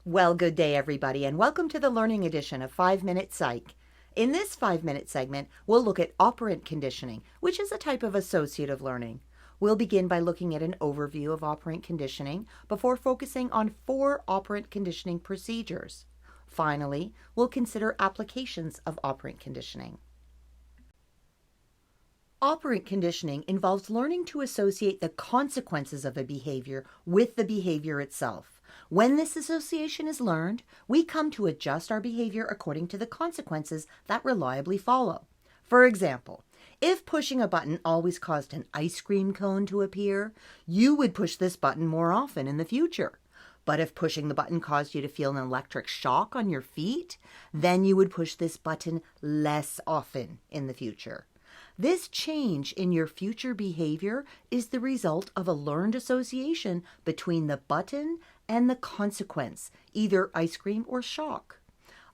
Well, good day, everybody, and welcome to the learning edition of 5-Minute Psych. In this 5-minute segment, we'll look at operant conditioning, which is a type of associative learning. We'll begin by looking at an overview of operant conditioning before focusing on 4 operant conditioning procedures. Finally, we'll consider applications of operant conditioning. Operant conditioning involves learning to associate the consequences of a behavior with the behavior itself. When this association is learned, we come to adjust our behavior according to the consequences that reliably follow. For example, if pushing a button always caused an ice cream cone to appear, you would push this button more often in the future. But if pushing the button caused you to feel an electric shock on your feet, then you would push this button less often in the future. This change in your future behavior is the result of a learned association between the button and the consequence, either ice cream or shock.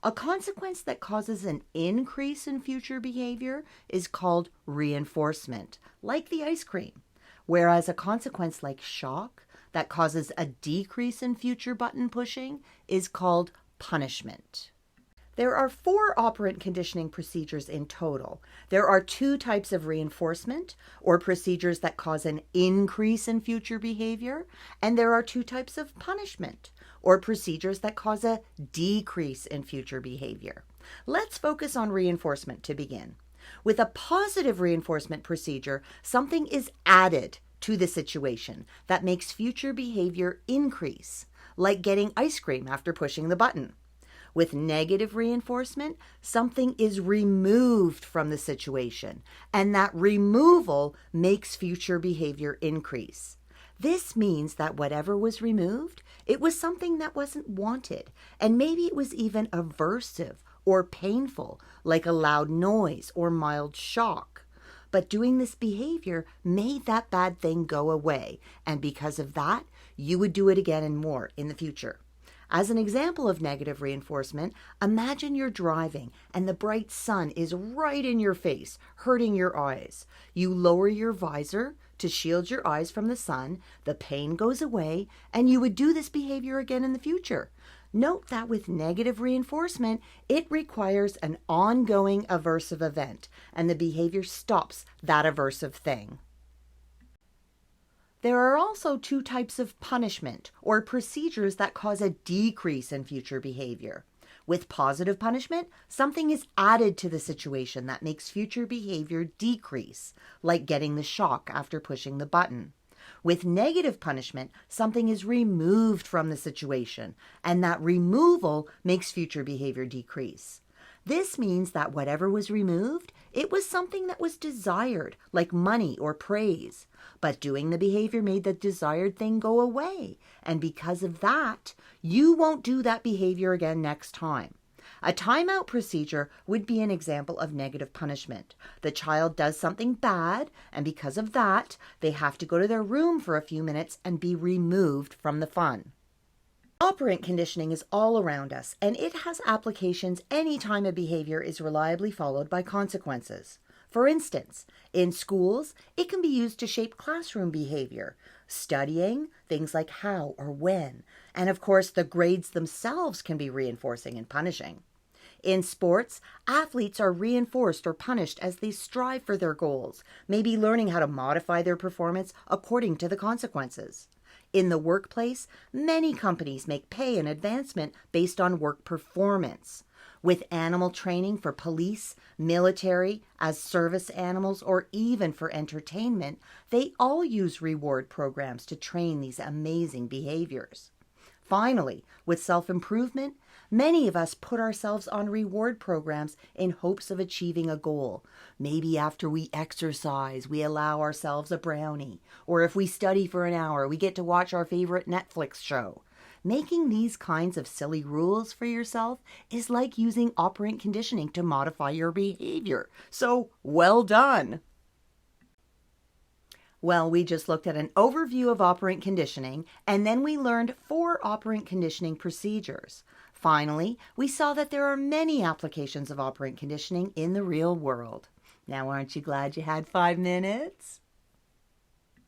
A consequence that causes an increase in future behavior is called reinforcement, like the ice cream, whereas a consequence like shock that causes a decrease in future button pushing is called punishment. There are 4 operant conditioning procedures in total. There are 2 types of reinforcement, or procedures that cause an increase in future behavior, and there are 2 types of punishment, or procedures that cause a decrease in future behavior. Let's focus on reinforcement to begin. With a positive reinforcement procedure, something is added to the situation that makes future behavior increase, like getting ice cream after pushing the button. With negative reinforcement, something is removed from the situation, and that removal makes future behavior increase. This means that whatever was removed, it was something that wasn't wanted, and maybe it was even aversive or painful, like a loud noise or mild shock. But doing this behavior made that bad thing go away, and because of that, you would do it again and more in the future. As an example of negative reinforcement, imagine you're driving and the bright sun is right in your face, hurting your eyes. You lower your visor to shield your eyes from the sun, the pain goes away, and you would do this behavior again in the future. Note that with negative reinforcement, it requires an ongoing aversive event, and the behavior stops that aversive thing. There are also 2 types of punishment, or procedures that cause a decrease in future behavior. With positive punishment, something is added to the situation that makes future behavior decrease, like getting the shock after pushing the button. With negative punishment, something is removed from the situation, and that removal makes future behavior decrease. This means that whatever was removed, it was something that was desired, like money or praise. But doing the behavior made the desired thing go away, and because of that, you won't do that behavior again next time. A timeout procedure would be an example of negative punishment. The child does something bad, and because of that, they have to go to their room for a few minutes and be removed from the fun. Operant conditioning is all around us, and it has applications anytime a behavior is reliably followed by consequences. For instance, in schools, it can be used to shape classroom behavior, studying, things like how or when, and of course the grades themselves can be reinforcing and punishing. In sports, athletes are reinforced or punished as they strive for their goals, maybe learning how to modify their performance according to the consequences. In the workplace, many companies make pay and advancement based on work performance. With animal training for police, military, as service animals, or even for entertainment, they all use reward programs to train these amazing behaviors. Finally, with self-improvement, many of us put ourselves on reward programs in hopes of achieving a goal. Maybe after we exercise, we allow ourselves a brownie, or if we study for an hour, we get to watch our favorite Netflix show. Making these kinds of silly rules for yourself is like using operant conditioning to modify your behavior. So, well done! Well, we just looked at an overview of operant conditioning, and then we learned 4 operant conditioning procedures. Finally, we saw that there are many applications of operant conditioning in the real world. Now, aren't you glad you had 5 minutes?